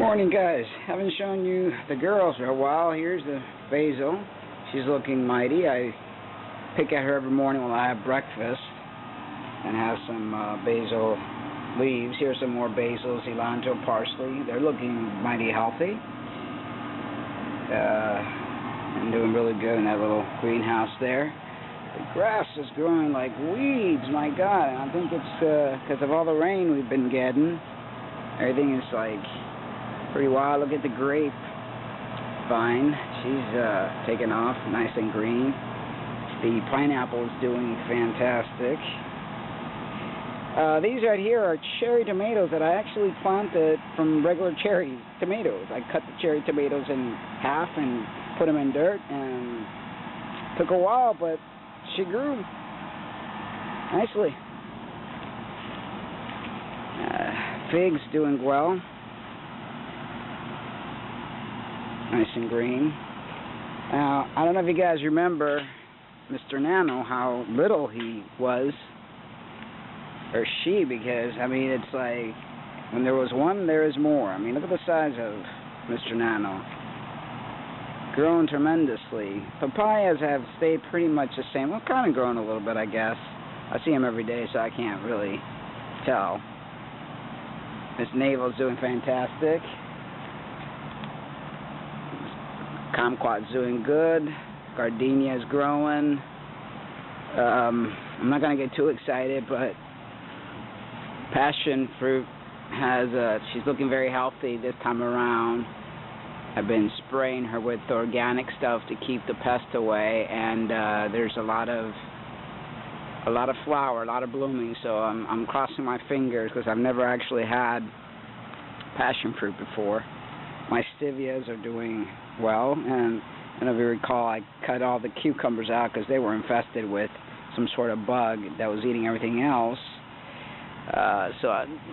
Morning, guys. Haven't shown you the girls for a while. Here's the basil. She's looking mighty. I pick at her every morning while I have breakfast and have some basil leaves. Here's some more basil, cilantro, parsley. They're looking mighty healthy and doing really good in that little greenhouse there. The grass is growing like weeds, my God. And I think it's because of all the rain we've been getting. Everything is like pretty wild. Look at the grape vine. She's taken off nice and green. The pineapple is doing fantastic. These right here are cherry tomatoes that I actually planted from regular cherry tomatoes. I cut the cherry tomatoes in half and put them in dirt, and took a while, but she grew nicely. Figs doing well. Nice and green. Now, I don't know if you guys remember Mr. Nano, how little he was, or she, because, I mean, it's like, when there was one, there is more. I mean, look at the size of Mr. Nano. Grown tremendously. Papayas have stayed pretty much the same. Well, kind of grown a little bit, I guess. I see them every day, so I can't really tell. Miss Navel's doing fantastic. Kumquat's doing good. Gardenia is growing. I'm not going to get too excited, but passion fruit has, she's looking very healthy this time around. I've been spraying her with organic stuff to keep the pests away, and there's a lot of flower, a lot of blooming, so I'm crossing my fingers because I've never actually had passion fruit before. My stevias are doing well, and if you recall, I cut all the cucumbers out because they were infested with some sort of bug that was eating everything else.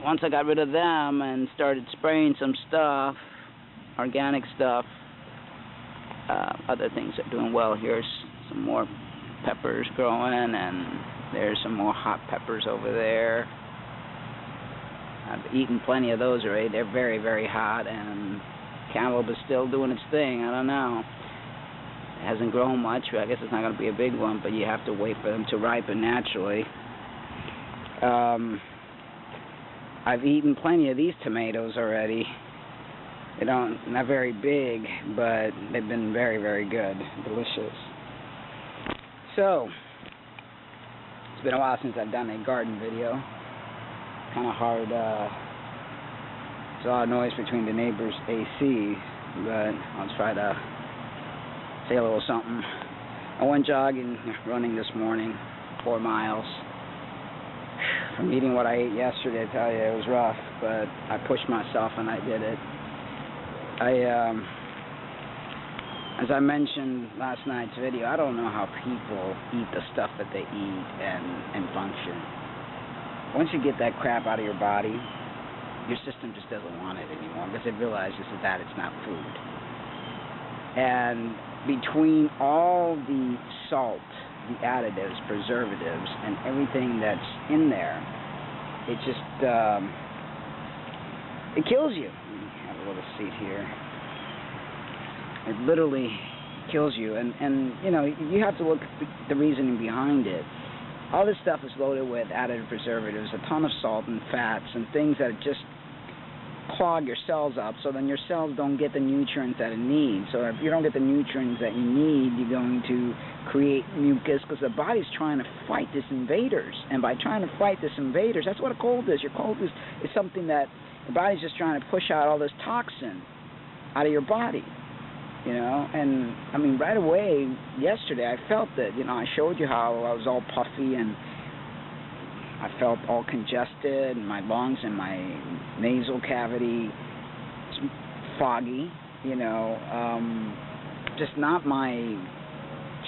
Once I got rid of them and started spraying some stuff, organic stuff, other things are doing well. Here's some more peppers growing, and there's some more hot peppers over there. I've eaten plenty of those already. They're very, very hot, and cantaloupe is still doing its thing. I don't know. It hasn't grown much. I guess it's not going to be a big one, but you have to wait for them to ripen naturally. I've eaten plenty of these tomatoes already. They not very big, but they've been very, very good. Delicious. So, it's been a while since I've done a garden video. Kind of hard. There's a lot of noise between the neighbors' AC, but I'll try to say a little something. I went jogging, running this morning, 4 miles. From eating what I ate yesterday, I tell you, it was rough, but I pushed myself and I did it. As I mentioned last night's video, I don't know how people eat the stuff that they eat and function. Once you get that crap out of your body, your system just doesn't want it anymore because it realizes that it's not food. And between all the salt, the additives, preservatives, and everything that's in there, it just, it kills you. Have a little seat here. It literally kills you, and you know, you have to look at the reasoning behind it. All this stuff is loaded with added preservatives, a ton of salt and fats and things that just clog your cells up, so then your cells don't get the nutrients that it needs. So if you don't get the nutrients that you need, you're going to create mucus because the body's trying to fight these invaders. And by trying to fight these invaders, that's what a cold is. Your cold is something that the body's just trying to push out all this toxin out of your body. You know, and I mean, right away, yesterday, I felt that, you know, I showed you how I was all puffy and I felt all congested, and my lungs and my nasal cavity foggy, you know, just not my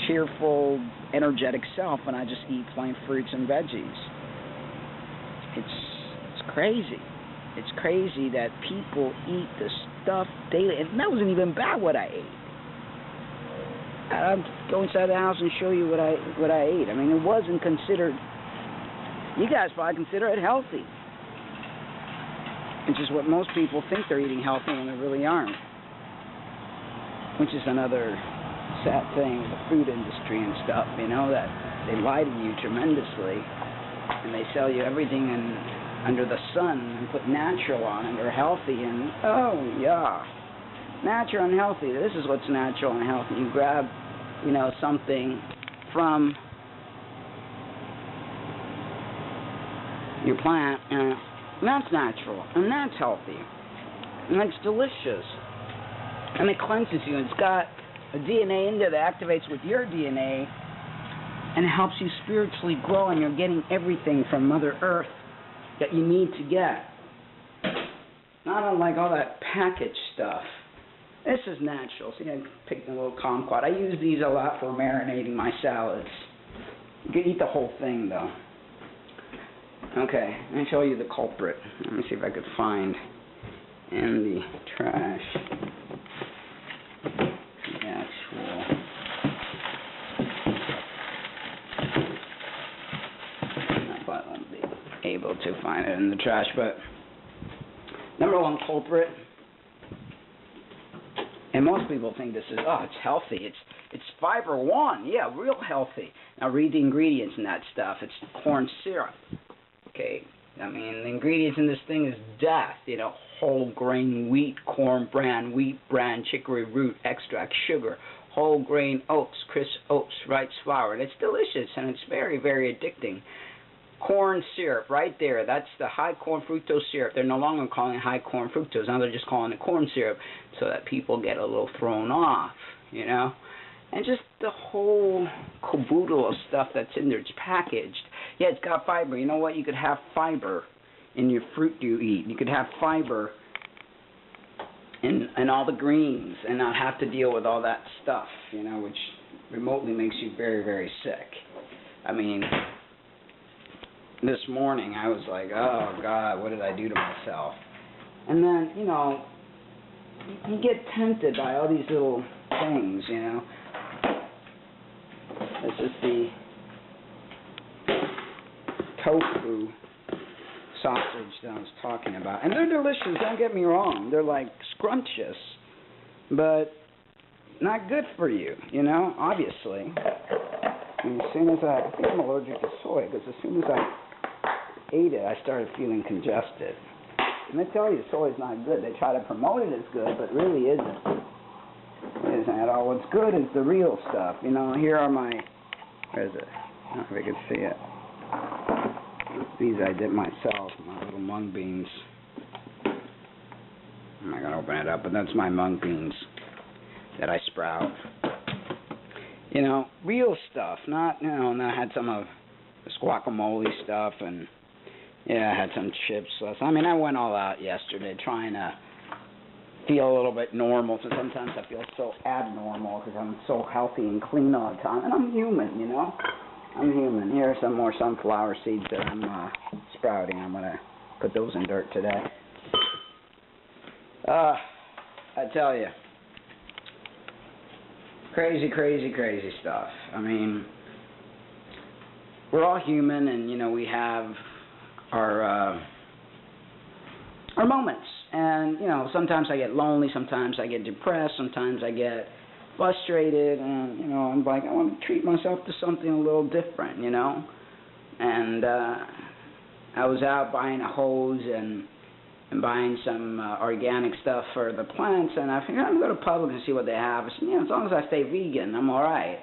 cheerful, energetic self when I just eat plain fruits and veggies. It's crazy. It's crazy that people eat this stuff daily, and that wasn't even bad what I ate. I'll go inside the house and show you what I ate. I mean, it wasn't considered. You guys probably consider it healthy. And which is what most people think they're eating healthy when they really aren't. Which is another sad thing with the food industry and stuff, you know, that they lie to you tremendously, and they sell you everything under the sun and put natural on it or healthy, and oh yeah, natural and healthy. This is what's natural and healthy. You grab, you know, something from your plant, and that's natural, and that's healthy, and it's delicious, and it cleanses you. It's got a DNA in there that activates with your DNA, and it helps you spiritually grow, and you're getting everything from Mother Earth that you need to get. Not unlike all that packaged stuff. This is natural. See, I picked a little kumquat. I use these a lot for marinating my salads. You can eat the whole thing, though. Okay, let me show you the culprit. Let me see if I could find in the trash the actual. I won't be able to find it in the trash, but number one culprit, and most people think this is, oh, it's healthy. It's fiber one, yeah, real healthy. Now read the ingredients in that stuff. It's corn syrup. Okay, I mean, the ingredients in this thing is death, you know, whole grain wheat, corn bran, wheat bran, chicory root, extract, sugar, whole grain oats, crisp oats, rice flour, and it's delicious, and it's very, very addicting. Corn syrup, right there, that's the high corn fructose syrup. They're no longer calling it high corn fructose, now they're just calling it corn syrup, so that people get a little thrown off, you know. And just the whole caboodle of stuff that's in there. It's packaged. Yeah, it's got fiber. You know what? You could have fiber in your fruit you eat. You could have fiber in all the greens and not have to deal with all that stuff, you know, which remotely makes you very, very sick. I mean, this morning I was like, oh, God, what did I do to myself? And then, you know, you get tempted by all these little things, you know. This is the tofu sausage that I was talking about. And they're delicious, don't get me wrong. They're like scrumptious, but not good for you, you know, obviously. And as soon as I think I'm allergic to soy, because as soon as I ate it, I started feeling congested. And they tell you soy is not good. They try to promote it as good, but really isn't. It isn't at all. What's good is the real stuff. You know, here are my, where is it? I don't know if I can see it. These I did myself, my little mung beans. I'm not going to open it up, but that's my mung beans that I sprout. You know, real stuff, not, you know, and I had some of this guacamole stuff, and yeah, I had some chips. I mean, I went all out yesterday trying to feel a little bit normal, so sometimes I feel so abnormal because I'm so healthy and clean all the time, and I'm human, you know. I'm human. Here are some more sunflower seeds that I'm sprouting. I'm going to put those in dirt today. I tell you, crazy, crazy, crazy stuff. I mean, we're all human, and, you know, we have our moments. And, you know, sometimes I get lonely, sometimes I get depressed, sometimes I get frustrated, and, you know, I'm like, I want to treat myself to something a little different, you know. And I was out buying a hose and buying some organic stuff for the plants, and I figured I'm going to go to Publix and see what they have. I said, you know, as long as I stay vegan, I'm all right.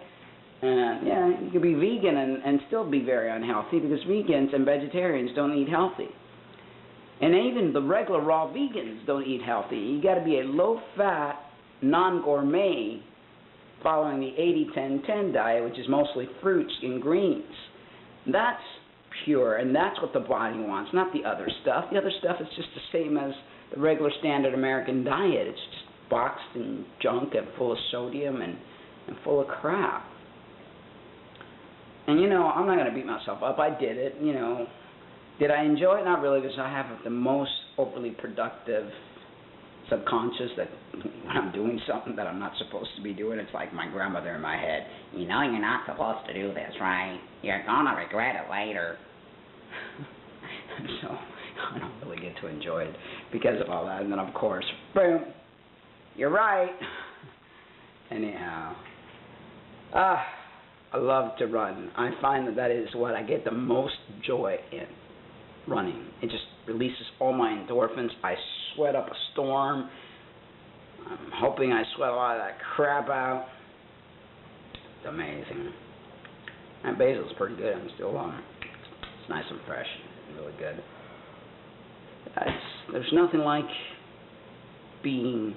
And, yeah, you can be vegan and still be very unhealthy, because vegans and vegetarians don't eat healthy. And even the regular raw vegans don't eat healthy. You got to be a low-fat, non-gourmet, following the 80-10-10 diet, which is mostly fruits and greens. That's pure, and that's what the body wants, not the other stuff. The other stuff is just the same as the regular standard American diet. It's just boxed and junk and full of sodium and full of crap. And, you know, I'm not going to beat myself up. I did it, you know. Did I enjoy it? Not really, because I have the most overly productive subconscious that when I'm doing something that I'm not supposed to be doing, it's like my grandmother in my head. You know you're not supposed to do this, right? You're going to regret it later. So I don't really get to enjoy it because of all that. And then, of course, boom, you're right. Anyhow, I love to run. I find that is what I get the most joy in, running. It just releases all my endorphins. I sweat up a storm. I'm hoping I sweat a lot of that crap out. It's amazing. That basil's pretty good. I'm still on it. It's nice and fresh. Really good. There's nothing like being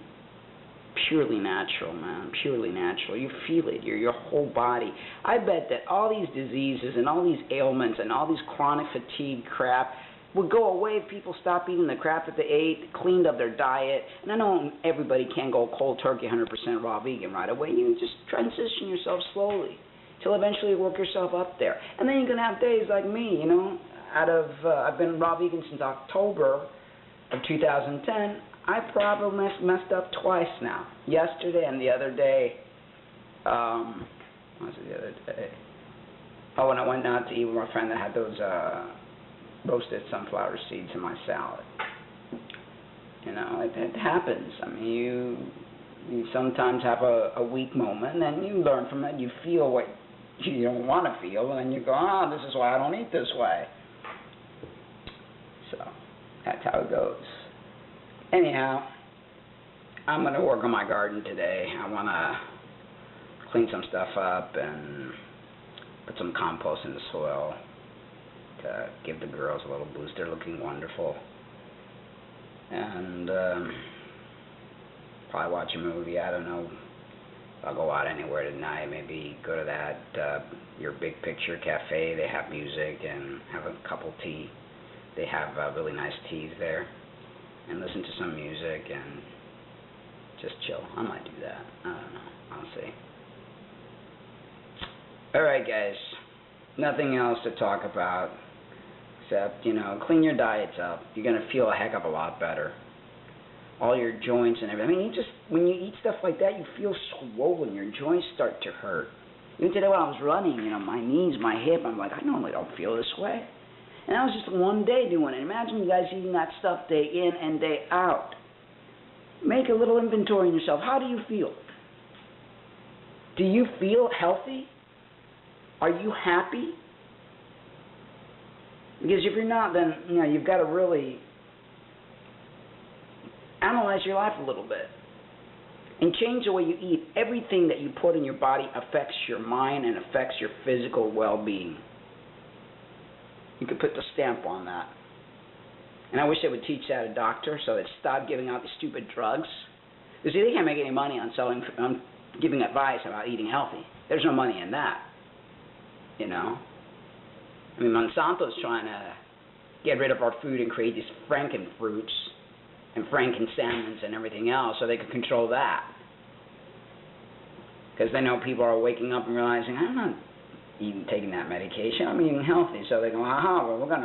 purely natural, man. Purely natural. You feel it. Your whole body. I bet that all these diseases and all these ailments and all these chronic fatigue crap would go away if people stopped eating the crap that they ate, cleaned up their diet. And I know everybody can't go cold turkey 100% raw vegan right away. You just transition yourself slowly till eventually you work yourself up there. And then you're going to have days like me, you know. I've been raw vegan since October of 2010. I probably messed up twice now. Yesterday and the other day. What was it the other day? Oh, when I went out to eat with my friend that had those roasted sunflower seeds in my salad. You know, it happens. I mean, you sometimes have a weak moment, and then you learn from it. You feel what you don't want to feel, and then you go, this is why I don't eat this way. So, that's how it goes. Anyhow, I'm going to work on my garden today. I want to clean some stuff up and put some compost in the soil to give the girls a little boost. They're looking wonderful. And probably watch a movie. I don't know. I'll go out anywhere tonight. Maybe go to that Your Big Picture Cafe. They have music and have a cup of tea. They have really nice teas there. And listen to some music and just chill. I might do that. I don't know. I'll see. Alright, guys. Nothing else to talk about except, you know, clean your diets up. You're going to feel a heck of a lot better. All your joints and everything. I mean, when you eat stuff like that, you feel swollen. Your joints start to hurt. Even today when I was running, you know, my knees, my hip, I'm like, I normally don't feel this way. And that was just one day doing it. Imagine you guys eating that stuff day in and day out. Make a little inventory in yourself. How do you feel? Do you feel healthy? Are you happy? Because if you're not, then you know you've got to really analyze your life a little bit and change the way you eat. Everything that you put in your body affects your mind and affects your physical well-being. You could put the stamp on that. And I wish they would teach that to doctors so they'd stop giving out these stupid drugs. You see, they can't make any money on giving advice about eating healthy. There's no money in that. You know? I mean, Monsanto's trying to get rid of our food and create these frankenfruits and frankensalmons and everything else so they can control that. Because they know people are waking up and realizing, I'm not taking that medication. I'm eating healthy. So they go, well, we're going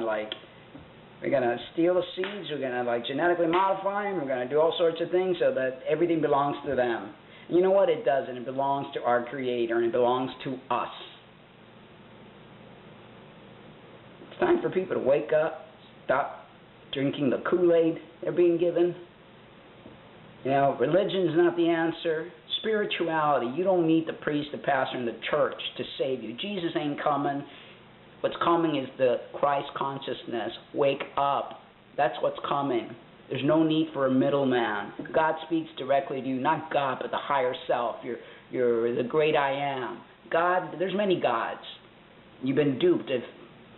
to steal the seeds. We're going to genetically modify them. We're going to do all sorts of things so that everything belongs to them. And you know what? It doesn't. It belongs to our Creator, and it belongs to us. It's time for people to wake up, stop drinking the Kool-Aid they're being given. You know, religion's not the answer. Spirituality, you don't need the priest, the pastor, and the church to save you. Jesus ain't coming. What's coming is the Christ consciousness. Wake up. That's what's coming. There's no need for a middleman. God speaks directly to you, not God, but the higher self. You're the great I am. God, there's many gods. You've been duped.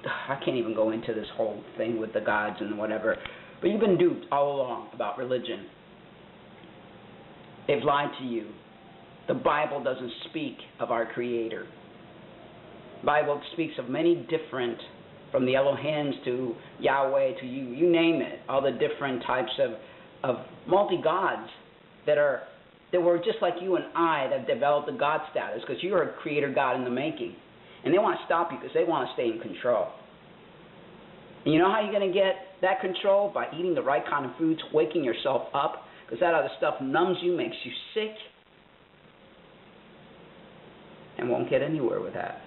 I can't even go into this whole thing with the gods and whatever, but you've been duped all along about religion. They've lied to you. The Bible doesn't speak of our Creator. The Bible speaks of many different, from the Elohims to Yahweh to you name it, all the different types of multi-gods that were just like you and I that developed the God status, because you're a creator God in the making. And they want to stop you because they want to stay in control. And you know how you're going to get that control? By eating the right kind of foods, waking yourself up, because that other stuff numbs you, makes you sick, and won't get anywhere with that.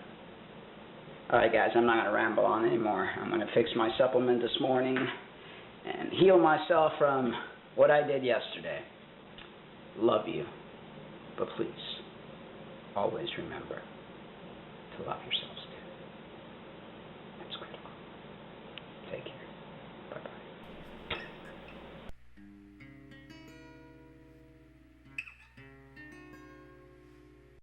Alright guys, I'm not going to ramble on anymore. I'm going to fix my supplement this morning, and heal myself from what I did yesterday. Love you, but please, always remember to love yourselves.